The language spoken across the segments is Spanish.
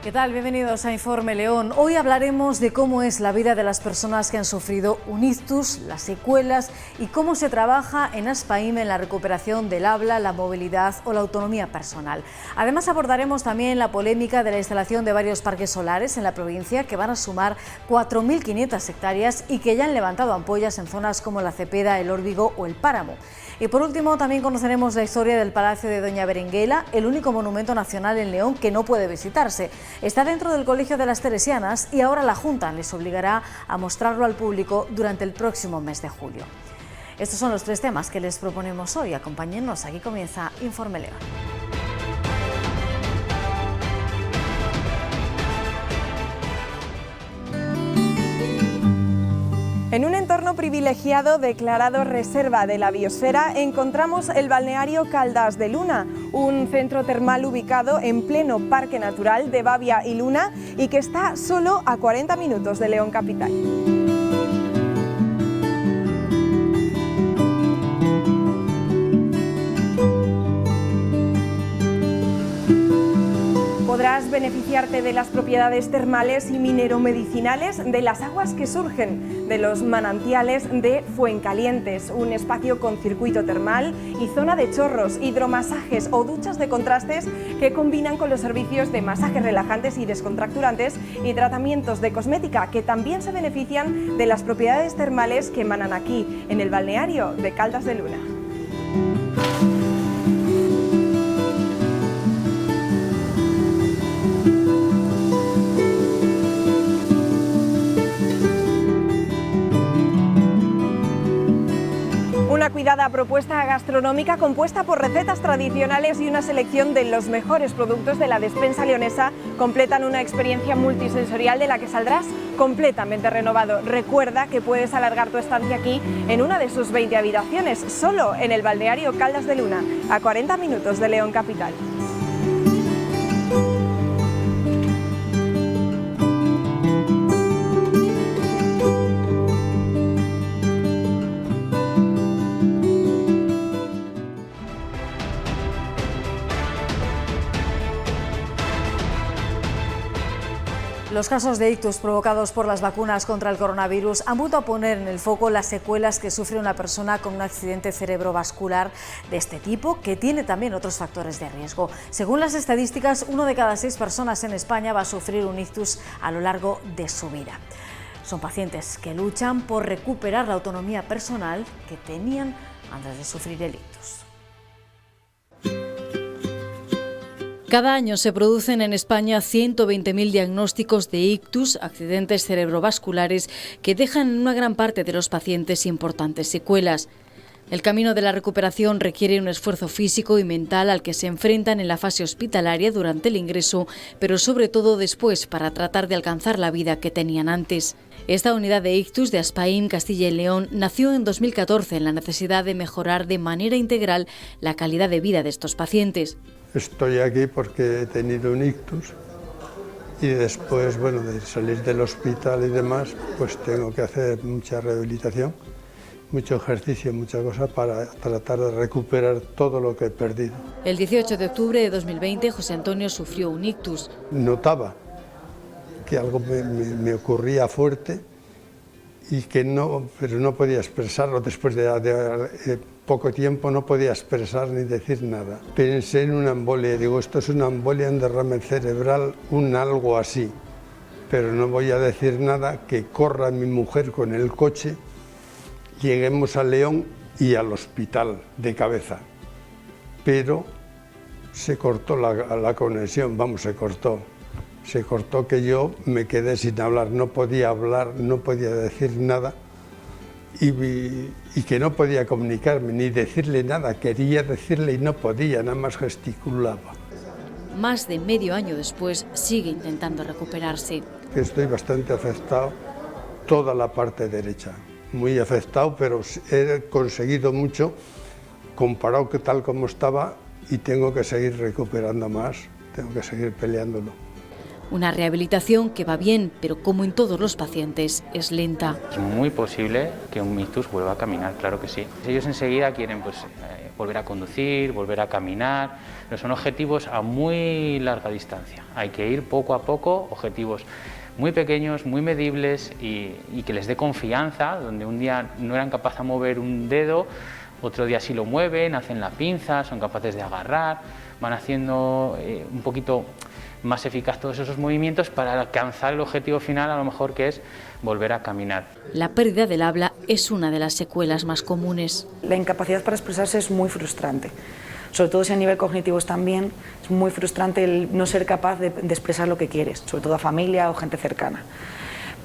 ¿Qué tal? Bienvenidos a Informe León. Hoy hablaremos de cómo es la vida de las personas que han sufrido un ictus, las secuelas y cómo se trabaja en Aspaim en la recuperación del habla, la movilidad o la autonomía personal. Además abordaremos también la polémica de la instalación de varios parques solares en la provincia que van a sumar 4.500 hectáreas y que ya han levantado ampollas en zonas como la Cepeda, el Órbigo o el Páramo. Y por último también conoceremos la historia del Palacio de Doña Berenguela, el único monumento nacional en León que no puede visitarse. Está dentro del Colegio de las Teresianas y ahora la Junta les obligará a mostrarlo al público durante el próximo mes de julio. Estos son los tres temas que les proponemos hoy. Acompáñennos, aquí comienza Informe León. En un entorno privilegiado declarado Reserva de la Biosfera encontramos el balneario Caldas de Luna, un centro termal ubicado en pleno Parque Natural de Babia y Luna y que está solo a 40 minutos de León capital. Podrás beneficiarte de las propiedades termales y mineromedicinales de las aguas que surgen de los manantiales de Fuencalientes, un espacio con circuito termal y zona de chorros, hidromasajes o duchas de contrastes que combinan con los servicios de masajes relajantes y descontracturantes y tratamientos de cosmética que también se benefician de las propiedades termales que emanan aquí, en el balneario de Caldas de Luna. Una cuidada propuesta gastronómica compuesta por recetas tradicionales y una selección de los mejores productos de la despensa leonesa completan una experiencia multisensorial de la que saldrás completamente renovado. Recuerda que puedes alargar tu estancia aquí en una de sus 20 habitaciones, solo en el balneario Caldas de Luna, a 40 minutos de León capital. Los casos de ictus provocados por las vacunas contra el coronavirus han vuelto a poner en el foco las secuelas que sufre una persona con un accidente cerebrovascular de este tipo, que tiene también otros factores de riesgo. Según las estadísticas, 1 de cada 6 personas en España va a sufrir un ictus a lo largo de su vida. Son pacientes que luchan por recuperar la autonomía personal que tenían antes de sufrir el ictus. Cada año se producen en España 120.000 diagnósticos de ictus, accidentes cerebrovasculares, que dejan en una gran parte de los pacientes importantes secuelas. El camino de la recuperación requiere un esfuerzo físico y mental al que se enfrentan en la fase hospitalaria durante el ingreso, pero sobre todo después para tratar de alcanzar la vida que tenían antes. Esta unidad de ictus de Aspaim, Castilla y León, nació en 2014 en la necesidad de mejorar de manera integral la calidad de vida de estos pacientes. Estoy aquí porque he tenido un ictus y después, bueno, de salir del hospital y demás, pues tengo que hacer mucha rehabilitación, mucho ejercicio, mucha cosa para tratar de recuperar todo lo que he perdido. El 18 de octubre de 2020, José Antonio sufrió un ictus. Notaba que algo me ocurría fuerte y que no, pero no podía expresarlo después de poco tiempo, no podía expresar ni decir nada. Pensé en una embolia, digo, esto es una embolia, un derrame cerebral, un algo así, pero no voy a decir nada, que corra mi mujer con el coche, lleguemos a León y al hospital de cabeza, pero se cortó la conexión, vamos, se cortó que yo me quedé sin hablar, no podía hablar, no podía decir nada. Y que no podía comunicarme ni decirle nada, quería decirle y no podía, nada más gesticulaba. Más de medio año después sigue intentando recuperarse. Estoy bastante afectado, toda la parte derecha, muy afectado, pero he conseguido mucho comparado que tal como estaba y tengo que seguir recuperando más, tengo que seguir peleándolo. Una rehabilitación que va bien, pero como en todos los pacientes, es lenta. Es muy posible que un ictus vuelva a caminar, claro que sí. Ellos enseguida quieren volver a conducir, volver a caminar, pero son objetivos a muy larga distancia. Hay que ir poco a poco, objetivos muy pequeños, muy medibles y que les dé confianza, donde un día no eran capaces de mover un dedo, otro día sí lo mueven, hacen la pinza, son capaces de agarrar, van haciendo un poquito más eficaz todos esos movimientos para alcanzar el objetivo final, a lo mejor, que es volver a caminar. La pérdida del habla es una de las secuelas más comunes. La incapacidad para expresarse es muy frustrante, sobre todo si a nivel cognitivo también es muy frustrante el no ser capaz de expresar lo que quieres, sobre todo a familia o gente cercana.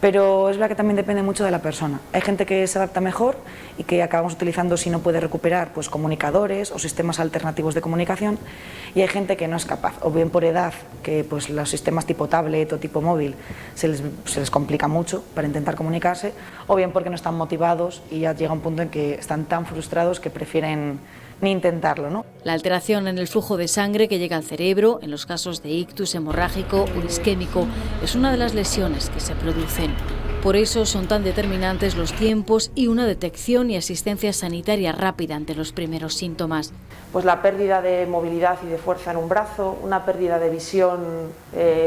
Pero es verdad que también depende mucho de la persona. Hay gente que se adapta mejor y que acabamos utilizando, si no puede recuperar, pues comunicadores o sistemas alternativos de comunicación, y hay gente que no es capaz, o bien por edad, que pues los sistemas tipo tablet o tipo móvil se les complica mucho para intentar comunicarse, o bien porque no están motivados y ya llega un punto en que están tan frustrados que prefieren ni intentarlo, ¿no? La alteración en el flujo de sangre que llega al cerebro, en los casos de ictus hemorrágico o isquémico, es una de las lesiones que se producen. Por eso son tan determinantes los tiempos y una detección y asistencia sanitaria rápida ante los primeros síntomas. Pues la pérdida de movilidad y de fuerza en un brazo, una pérdida de visión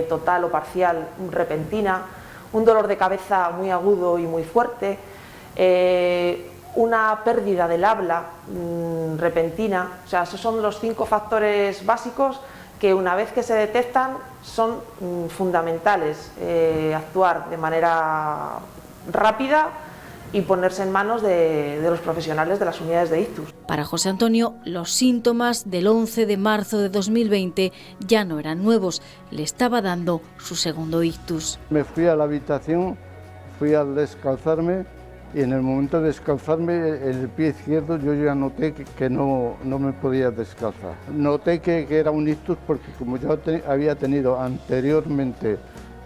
total o parcial repentina, un dolor de cabeza muy agudo y muy fuerte, una pérdida del habla repentina. O sea, esos son los 5 factores básicos que, una vez que se detectan, son fundamentales. Actuar de manera rápida y ponerse en manos de los profesionales de las unidades de ictus. Para José Antonio, los síntomas del 11 de marzo de 2020 ya no eran nuevos, le estaba dando su segundo ictus. Me fui a la habitación, fui a descalzarme, y en el momento de descalzarme el pie izquierdo yo ya noté que no me podía descalzar. Noté que era un ictus porque, como yo había tenido anteriormente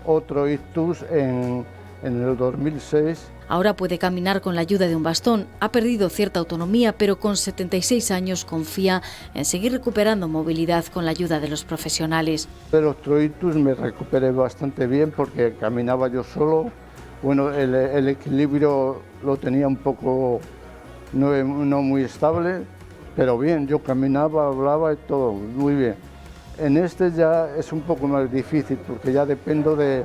otro ictus en el 2006. Ahora puede caminar con la ayuda de un bastón, ha perdido cierta autonomía, pero con 76 años confía en seguir recuperando movilidad con la ayuda de los profesionales. Del otro ictus me recuperé bastante bien porque caminaba yo solo. Bueno, el equilibrio lo tenía un poco no muy estable, pero bien, yo caminaba, hablaba y todo, muy bien. En este ya es un poco más difícil porque ya dependo de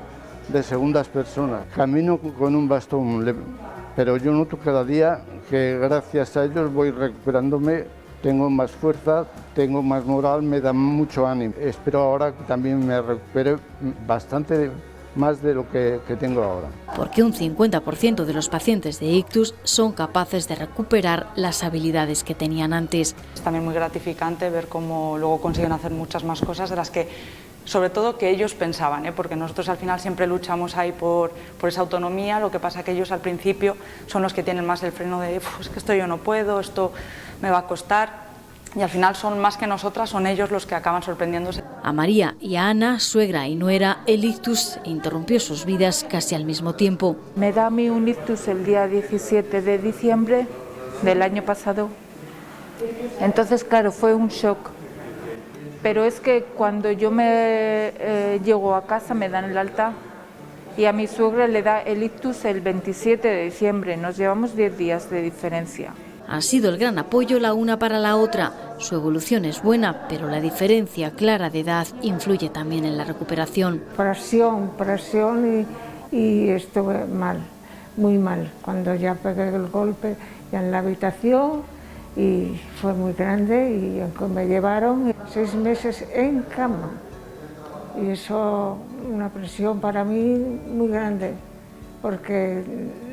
segundas personas. Camino con un bastón, pero yo noto cada día que gracias a ellos voy recuperándome, tengo más fuerza, tengo más moral, me da mucho ánimo. Espero ahora que también me recupere bastante más de lo que tengo ahora. Porque un 50% de los pacientes de ictus son capaces de recuperar las habilidades que tenían antes. Es también muy gratificante ver cómo luego consiguen hacer muchas más cosas de las que, sobre todo, que ellos pensaban, porque nosotros al final siempre luchamos ahí por esa autonomía. Lo que pasa que ellos al principio son los que tienen más el freno de es que esto yo no puedo, esto me va a costar. Y al final son más que nosotras, son ellos los que acaban sorprendiéndose. A María y a Ana, suegra y nuera, el ictus interrumpió sus vidas casi al mismo tiempo. Me da a mí un ictus el día 17 de diciembre del año pasado. Entonces, claro, fue un shock. Pero es que cuando yo llego a casa me dan el alta y a mi suegra le da el ictus el 27 de diciembre. Nos llevamos 10 días de diferencia. Han sido el gran apoyo la una para la otra. Su evolución es buena, pero la diferencia clara de edad influye también en la recuperación. Presión y estuve mal, muy mal. Cuando ya pegué el golpe ya en la habitación y fue muy grande y me llevaron 6 meses en cama. Y eso, una presión para mí muy grande, porque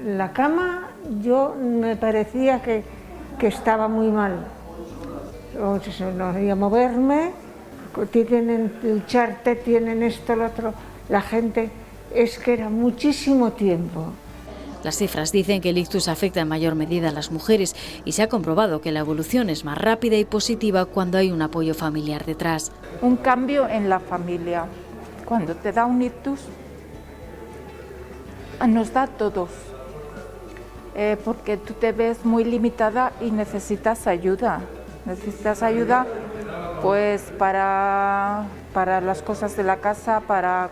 la cama yo me parecía que estaba muy mal. No iba a moverme, tienen el charte, tienen esto, lo otro. La gente, es que era muchísimo tiempo. Las cifras dicen que el ictus afecta en mayor medida a las mujeres y se ha comprobado que la evolución es más rápida y positiva cuando hay un apoyo familiar detrás. Un cambio en la familia. Cuando te da un ictus, nos da a todos. Porque tú te ves muy limitada y necesitas ayuda. Necesitas ayuda pues para las cosas de la casa, para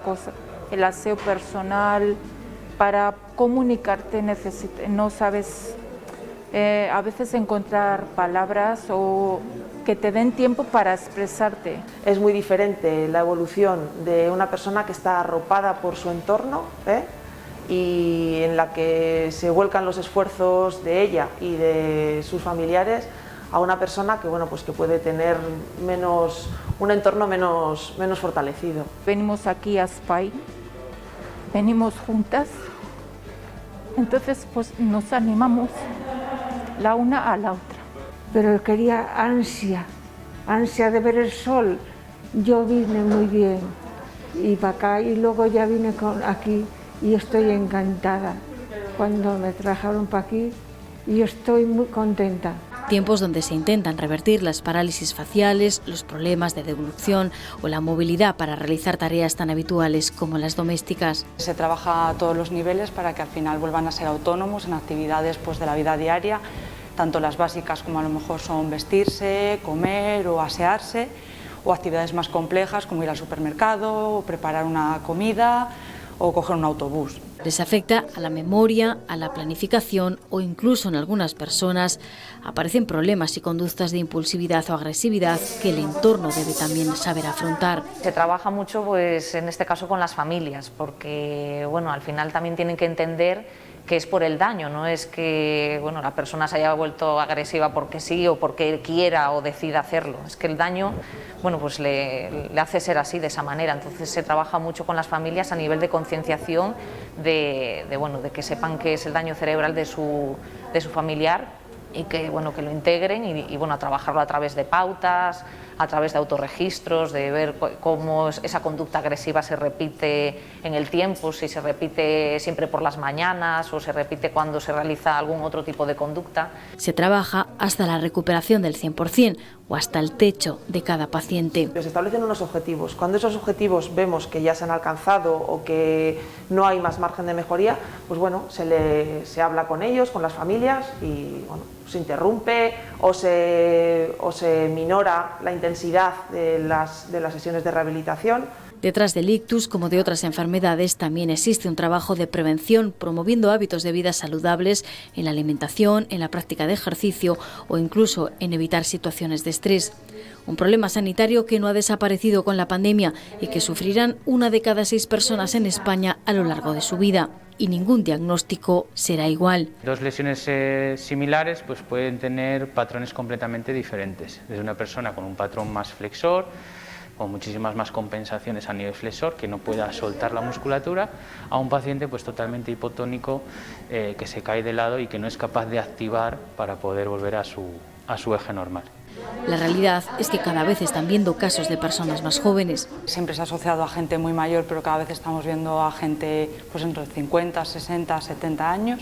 el aseo personal, para comunicarte, no sabes a veces encontrar palabras o que te den tiempo para expresarte. Es muy diferente la evolución de una persona que está arropada por su entorno, y en la que se vuelcan los esfuerzos de ella y de sus familiares, a una persona que, bueno, pues que puede tener un entorno menos fortalecido. Venimos aquí a Spain, venimos juntas, entonces pues nos animamos la una a la otra. Pero quería ansia de ver el sol. Yo vine muy bien y para acá, y luego ya vine aquí y estoy encantada. Cuando me trajeron para aquí y estoy muy contenta. Tiempos donde se intentan revertir las parálisis faciales, los problemas de devolución o la movilidad para realizar tareas tan habituales como las domésticas. Se trabaja a todos los niveles para que al final vuelvan a ser autónomos en actividades pues, de la vida diaria, tanto las básicas como a lo mejor son vestirse, comer o asearse, o actividades más complejas como ir al supermercado o preparar una comida o coger un autobús. Les afecta a la memoria, a la planificación o incluso en algunas personas aparecen problemas y conductas de impulsividad o agresividad que el entorno debe también saber afrontar. Se trabaja mucho, pues, en este caso con las familias, porque bueno, al final también tienen que entender que es por el daño, no es que bueno, la persona se haya vuelto agresiva porque sí o porque quiera o decida hacerlo, es que el daño bueno, pues le hace ser así, de esa manera. Entonces se trabaja mucho con las familias a nivel de concienciación, de que sepan que es el daño cerebral de su familiar y que, bueno, que lo integren y bueno, a trabajarlo a través de pautas, a través de autorregistros, de ver cómo esa conducta agresiva se repite en el tiempo, si se repite siempre por las mañanas o se repite cuando se realiza algún otro tipo de conducta. Se trabaja hasta la recuperación del 100% o hasta el techo de cada paciente. Se establecen unos objetivos. Cuando esos objetivos vemos que ya se han alcanzado o que no hay más margen de mejoría, pues bueno, se habla con ellos, con las familias y bueno, se interrumpe o se minora la intensidad de las sesiones de rehabilitación. Detrás del ictus, como de otras enfermedades, también existe un trabajo de prevención, promoviendo hábitos de vida saludables en la alimentación, en la práctica de ejercicio o incluso en evitar situaciones de estrés. Un problema sanitario que no ha desaparecido con la pandemia y que sufrirán 1 de cada 6 personas en España a lo largo de su vida. Y ningún diagnóstico será igual. 2 lesiones similares pues pueden tener patrones completamente diferentes. Desde una persona con un patrón más flexor, con muchísimas más compensaciones a nivel flexor, que no pueda soltar la musculatura, a un paciente pues totalmente hipotónico, que se cae de lado y que no es capaz de activar para poder volver a su eje normal. La realidad es que cada vez están viendo casos de personas más jóvenes. Siempre se ha asociado a gente muy mayor, pero cada vez estamos viendo a gente pues entre 50, 60, 70 años,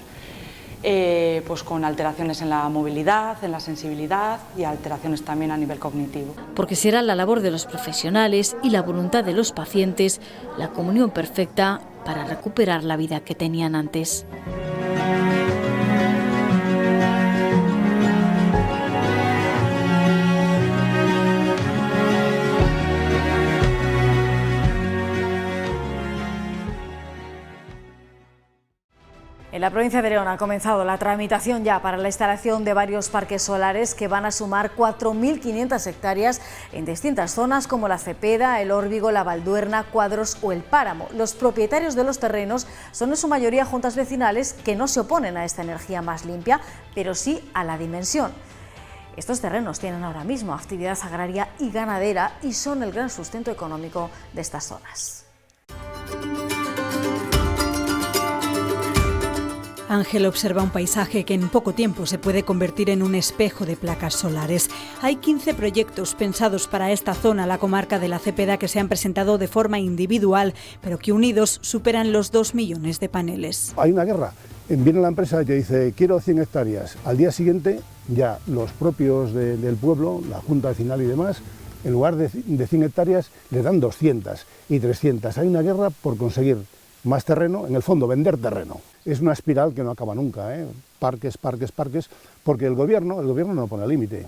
pues con alteraciones en la movilidad, en la sensibilidad y alteraciones también a nivel cognitivo. Porque será la labor de los profesionales y la voluntad de los pacientes la comunión perfecta para recuperar la vida que tenían antes. En la provincia de León ha comenzado la tramitación ya para la instalación de varios parques solares que van a sumar 4.500 hectáreas en distintas zonas como la Cepeda, el Órbigo, la Valduerna, Cuadros o el Páramo. Los propietarios de los terrenos son en su mayoría juntas vecinales que no se oponen a esta energía más limpia, pero sí a la dimensión. Estos terrenos tienen ahora mismo actividad agraria y ganadera y son el gran sustento económico de estas zonas. Ángel observa un paisaje que en poco tiempo se puede convertir en un espejo de placas solares. Hay 15 proyectos pensados para esta zona, la comarca de la Cepeda, que se han presentado de forma individual, pero que unidos superan los 2 millones de paneles. Hay una guerra. Viene la empresa y te dice, quiero 100 hectáreas. Al día siguiente, ya los propios del pueblo, la Junta Vecinal y demás, en lugar de 100 hectáreas, le dan 200 y 300. Hay una guerra por conseguir más terreno, en el fondo vender terreno. Es una espiral que no acaba nunca, ¿eh? Parques, parques, parques, porque el gobierno no pone límite.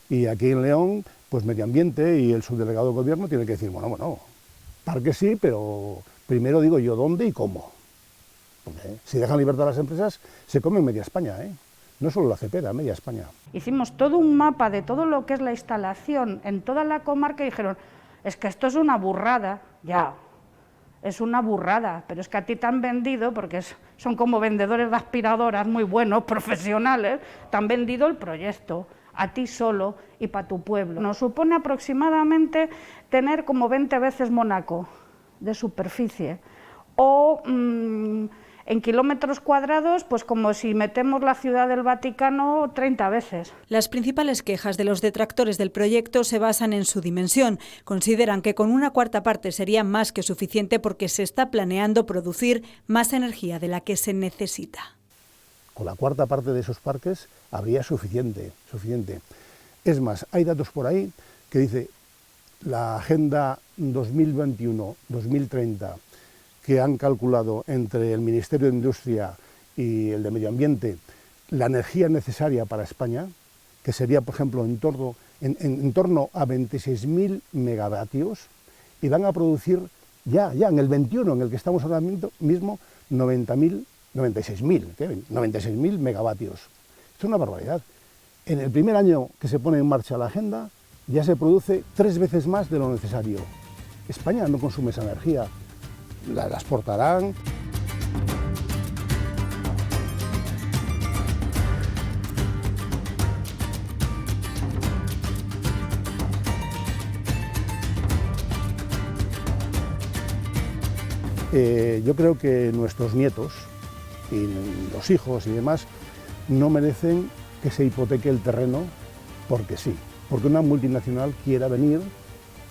Y aquí en León, pues Medio Ambiente y el subdelegado de gobierno tiene que decir, bueno, parques sí, pero primero digo yo dónde y cómo. Porque si dejan libertad a las empresas, se comen media España, ¿eh? no solo la Cepeda, media España. Hicimos todo un mapa de todo lo que es la instalación en toda la comarca y dijeron, es que esto es una burrada, ya, es una burrada, pero es que a ti te han vendido, porque son como vendedores de aspiradoras muy buenos, profesionales, te han vendido el proyecto, a ti solo y para tu pueblo. Nos supone aproximadamente tener como 20 veces Mónaco de superficie, o en kilómetros cuadrados, pues como si metemos la Ciudad del Vaticano 30 veces. Las principales quejas de los detractores del proyecto se basan en su dimensión. Consideran que con una cuarta parte sería más que suficiente porque se está planeando producir más energía de la que se necesita. Con la cuarta parte de esos parques habría suficiente. Es más, hay datos por ahí que dice la Agenda 2021-2030 que han calculado entre el Ministerio de Industria y el de Medio Ambiente la energía necesaria para España, que sería, por ejemplo, en torno a 26.000 megavatios, y van a producir ya en el 21, en el que estamos ahora mismo, 96.000 megavatios. Esto es una barbaridad. En el primer año que se pone en marcha la agenda, ya se produce 3 veces más de lo necesario. España no consume esa energía. La exportarán. Yo creo que nuestros nietos y los hijos y demás no merecen que se hipoteque el terreno porque sí, porque una multinacional quiera venir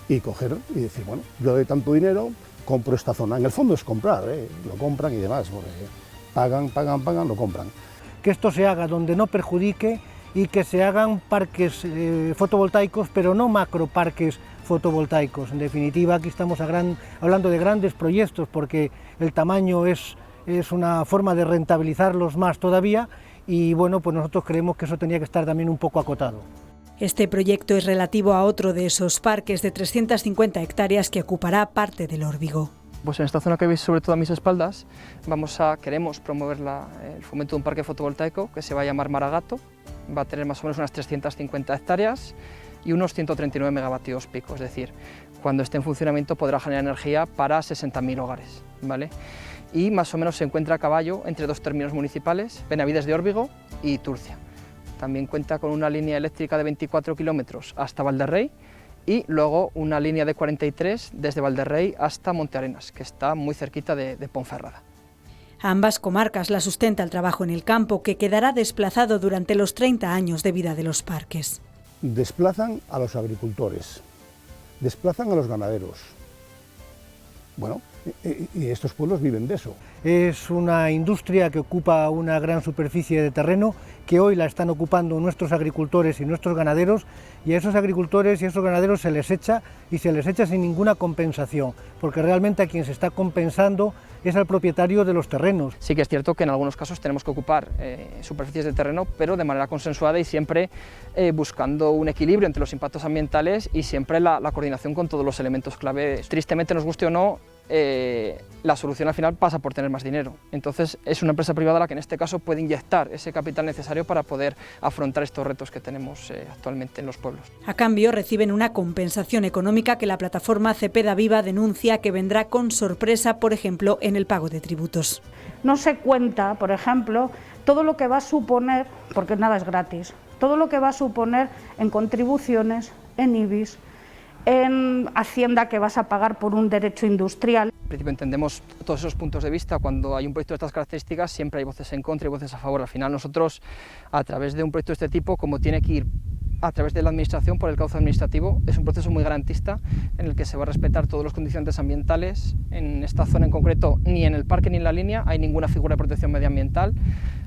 y coger y decir, bueno, yo doy tanto dinero, compro esta zona. En el fondo es comprar, lo compran y demás, porque pagan, lo compran. Que esto se haga donde no perjudique y que se hagan parques fotovoltaicos, pero no macroparques fotovoltaicos. En definitiva, aquí estamos hablando de grandes proyectos, porque el tamaño es una forma de rentabilizarlos más todavía, y bueno, pues nosotros creemos que eso tenía que estar también un poco acotado. Este proyecto es relativo a otro de esos parques de 350 hectáreas que ocupará parte del Órbigo. Pues en esta zona que veis sobre todo a mis espaldas queremos promover el fomento de un parque fotovoltaico que se va a llamar Maragato. Va a tener más o menos unas 350 hectáreas y unos 139 megavatios pico, es decir, cuando esté en funcionamiento podrá generar energía para 60.000 hogares, ¿vale? Y más o menos se encuentra a caballo entre 2 términos municipales, Benavides de Órbigo y Turcia. También cuenta con una línea eléctrica de 24 kilómetros hasta Valderrey y luego una línea de 43 desde Valderrey hasta Montearenas, que está muy cerquita de Ponferrada. A ambas comarcas la sustenta el trabajo en el campo, que quedará desplazado durante los 30 años de vida de los parques. Desplazan a los agricultores, desplazan a los ganaderos. Bueno, y estos pueblos viven de eso. Es una industria que ocupa una gran superficie de terreno, que hoy la están ocupando nuestros agricultores y nuestros ganaderos, y a esos agricultores y a esos ganaderos se les echa, y se les echa sin ninguna compensación, porque realmente a quien se está compensando es al propietario de los terrenos. Sí que es cierto que en algunos casos tenemos que ocupar superficies de terreno, pero de manera consensuada y siempre buscando un equilibrio entre los impactos ambientales y siempre la coordinación con todos los elementos clave. Tristemente, nos guste o no, la solución al final pasa por tener más dinero. Entonces es una empresa privada la que en este caso puede inyectar ese capital necesario para poder afrontar estos retos que tenemos actualmente en los pueblos. A cambio reciben una compensación económica que la plataforma Cepeda Viva denuncia que vendrá con sorpresa, por ejemplo, en el pago de tributos. No se cuenta, por ejemplo, todo lo que va a suponer, porque nada es gratis, todo lo que va a suponer en contribuciones, en IBIs, en Hacienda que vas a pagar por un derecho industrial. En principio entendemos todos esos puntos de vista. Cuando hay un proyecto de estas características siempre hay voces en contra y voces a favor. Al final nosotros, a través de un proyecto de este tipo, como tiene que ir a través de la administración por el cauce administrativo, es un proceso muy garantista en el que se va a respetar todos los condicionantes ambientales. En esta zona en concreto, ni en el parque ni en la línea hay ninguna figura de protección medioambiental.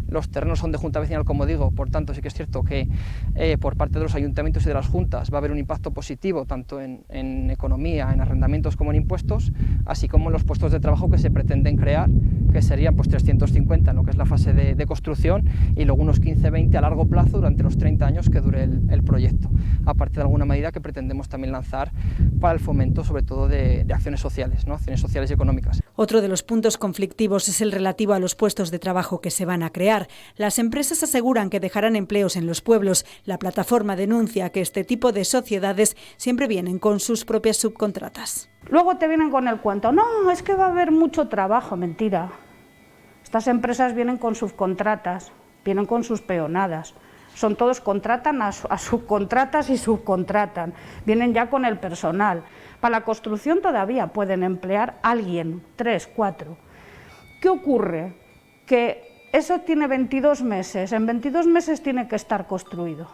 Los terrenos son de junta vecinal, como digo, por tanto sí que es cierto que por parte de los ayuntamientos y de las juntas va a haber un impacto positivo tanto en economía, en arrendamientos como en impuestos, así como en los puestos de trabajo que se pretenden crear, que serían pues 350 en lo que es la fase de construcción y luego unos 15-20 a largo plazo durante los 30 años que dure el proyecto, aparte de alguna medida que pretendemos también lanzar para el fomento sobre todo de acciones sociales, ¿no? Acciones sociales y económicas. Otro de los puntos conflictivos es el relativo a los puestos de trabajo que se van a crear. ampliar. Las empresas aseguran que dejarán empleos en los pueblos. La plataforma denuncia que este tipo de sociedades siempre vienen con sus propias subcontratas. Luego te vienen con el cuento, no, es que va a haber mucho trabajo. Mentira. Estas empresas vienen con subcontratas, vienen con sus peonadas. Son todos, contratan a subcontratas y subcontratan. Vienen ya con el personal. Para la construcción todavía pueden emplear a alguien, 3, 4. ¿Qué ocurre? Que eso tiene 22 meses. En 22 meses tiene que estar construido.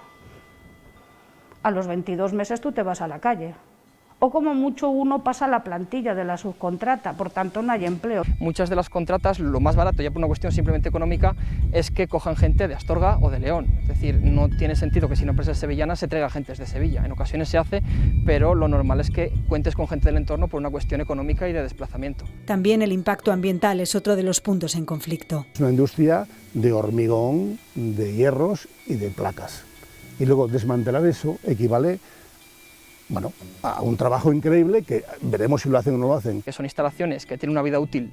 A los 22 meses tú te vas a la calle. O como mucho uno pasa la plantilla de la subcontrata, por tanto no hay empleo. Muchas de las contratas, lo más barato, ya por una cuestión simplemente económica, es que cojan gente de Astorga o de León. Es decir, no tiene sentido que si una empresa es sevillana se traiga gente de Sevilla. En ocasiones se hace, pero lo normal es que cuentes con gente del entorno por una cuestión económica y de desplazamiento. También el impacto ambiental es otro de los puntos en conflicto. Es una industria de hormigón, de hierros y de placas. Y luego desmantelar eso equivale a un trabajo increíble que veremos si lo hacen o no lo hacen. Que son instalaciones que tienen una vida útil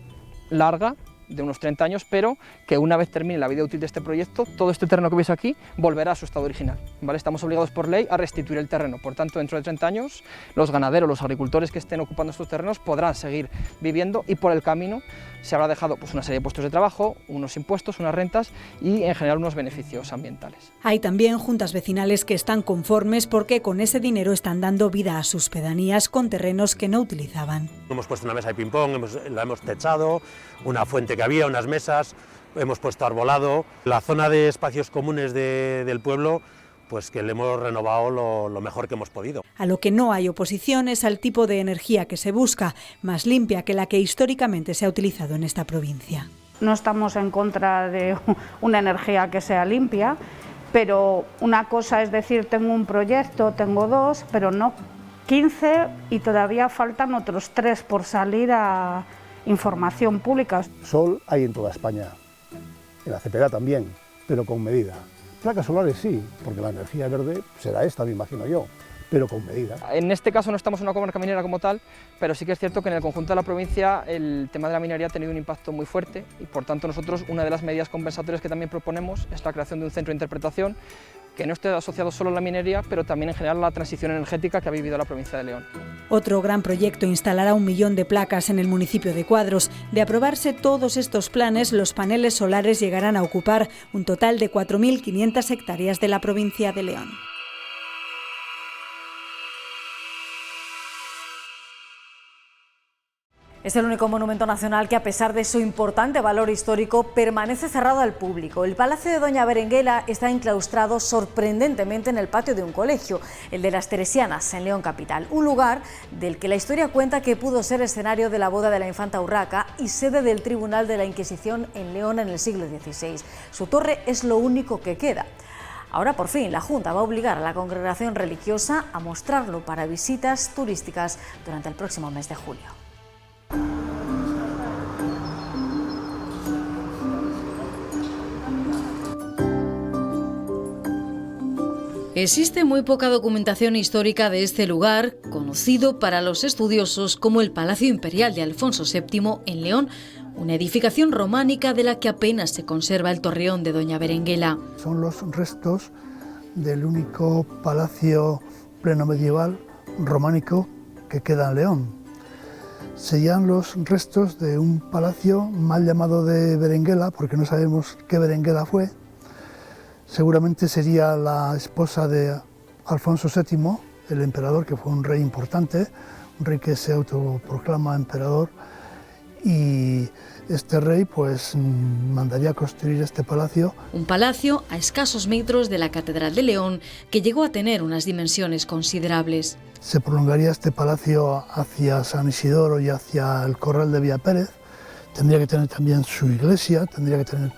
larga, de unos 30 años, pero que una vez termine la vida útil de este proyecto, todo este terreno que veis aquí volverá a su estado original, ¿vale? Estamos obligados por ley a restituir el terreno, por tanto, dentro de 30 años, los ganaderos, los agricultores que estén ocupando estos terrenos podrán seguir viviendo y por el camino se habrá dejado una serie de puestos de trabajo, unos impuestos, unas rentas y en general unos beneficios ambientales. Hay también juntas vecinales que están conformes porque con ese dinero están dando vida a sus pedanías con terrenos que no utilizaban. Hemos puesto una mesa de ping-pong, la hemos techado, una fuente que había, unas mesas, hemos puesto arbolado. La zona de espacios comunes del pueblo, pues que le hemos renovado lo mejor que hemos podido. A lo que no hay oposición es al tipo de energía que se busca, más limpia que la que históricamente se ha utilizado en esta provincia. No estamos en contra de una energía que sea limpia, pero una cosa es decir, tengo un proyecto, tengo 2, pero no 15 y todavía faltan otros 3 por salir a información pública. Sol hay en toda España, en la Cepeda también, pero con medida. Placas solares sí, porque la energía verde será esta, me imagino yo, pero con medida. En este caso no estamos en una comarca minera como tal, pero sí que es cierto que en el conjunto de la provincia el tema de la minería ha tenido un impacto muy fuerte y por tanto nosotros una de las medidas compensatorias que también proponemos es la creación de un centro de interpretación que no esté asociado solo a la minería, pero también en general a la transición energética que ha vivido la provincia de León. Otro gran proyecto instalará 1 millón de placas en el municipio de Cuadros. De aprobarse todos estos planes, los paneles solares llegarán a ocupar un total de 4.500 hectáreas de la provincia de León. Es el único monumento nacional que, a pesar de su importante valor histórico, permanece cerrado al público. El Palacio de Doña Berenguela está enclaustrado sorprendentemente en el patio de un colegio, el de las Teresianas, en León capital, un lugar del que la historia cuenta que pudo ser escenario de la boda de la infanta Urraca y sede del Tribunal de la Inquisición en León en el siglo XVI. Su torre es lo único que queda. Ahora, por fin, la Junta va a obligar a la congregación religiosa a mostrarlo para visitas turísticas durante el próximo mes de julio. Existe muy poca documentación histórica de este lugar, conocido para los estudiosos como el Palacio Imperial de Alfonso VII en León, una edificación románica de la que apenas se conserva el torreón de Doña Berenguela. Son los restos del único palacio plenomedieval románico que queda en León. Serían los restos de un palacio mal llamado de Berenguela, porque no sabemos qué Berenguela fue. Seguramente sería la esposa de Alfonso VII, el emperador, que fue un rey importante, un rey que se autoproclama emperador, y este rey pues mandaría construir este palacio. Un palacio a escasos metros de la Catedral de León que llegó a tener unas dimensiones considerables. Se prolongaría este palacio hacia San Isidoro y hacia el Corral de Villa Pérez. Tendría que tener también su iglesia, tendría que tener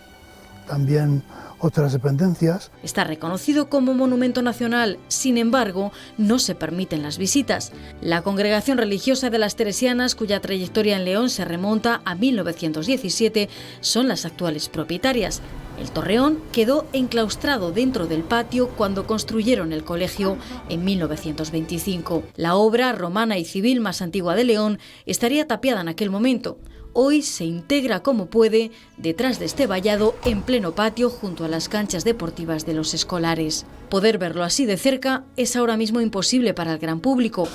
también otras dependencias. Está reconocido como monumento nacional, sin embargo, no se permiten las visitas. La congregación religiosa de las Teresianas, cuya trayectoria en León se remonta a 1917, son las actuales propietarias. El torreón quedó enclaustrado dentro del patio cuando construyeron el colegio en 1925. La obra romana y civil más antigua de León estaría tapiada en aquel momento. hoy se integra como puede detrás de este vallado en pleno patio junto a las canchas deportivas de los escolares. Poder verlo así de cerca es ahora mismo imposible para el gran público.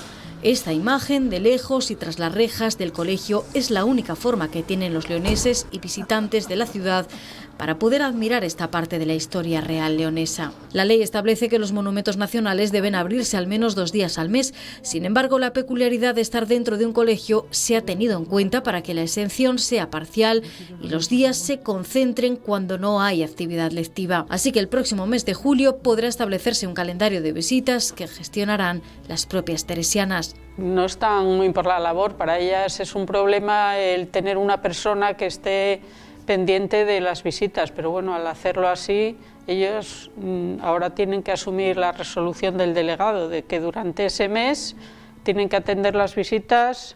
Esta imagen, de lejos y tras las rejas del colegio, es la única forma que tienen los leoneses y visitantes de la ciudad para poder admirar esta parte de la historia real leonesa. La ley establece que los monumentos nacionales deben abrirse al menos 2 días al mes. Sin embargo, la peculiaridad de estar dentro de un colegio se ha tenido en cuenta para que la exención sea parcial y los días se concentren cuando no hay actividad lectiva. Así que el próximo mes de julio podrá establecerse un calendario de visitas que gestionarán las propias teresianas. No están muy por la labor, para ellas es un problema el tener una persona que esté pendiente de las visitas, pero bueno, al hacerlo así, ellos ahora tienen que asumir la resolución del delegado de que durante ese mes tienen que atender las visitas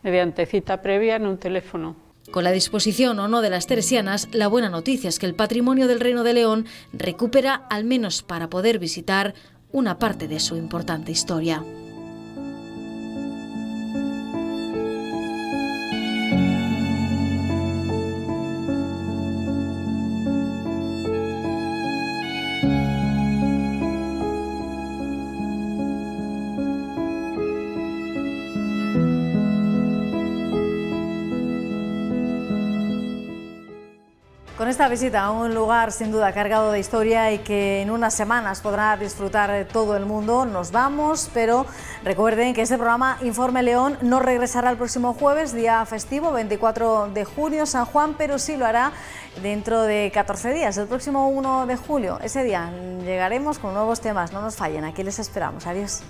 mediante cita previa en un teléfono. Con la disposición o no de las teresianas, la buena noticia es que el patrimonio del Reino de León recupera, al menos para poder visitar, una parte de su importante historia. Con esta visita a un lugar sin duda cargado de historia y que en unas semanas podrá disfrutar todo el mundo, nos vamos, pero recuerden que este programa Informe León no regresará el próximo jueves, día festivo, 24 de junio, San Juan, pero sí lo hará dentro de 14 días, el próximo 1 de julio. Ese día llegaremos con nuevos temas, no nos fallen, aquí les esperamos. Adiós.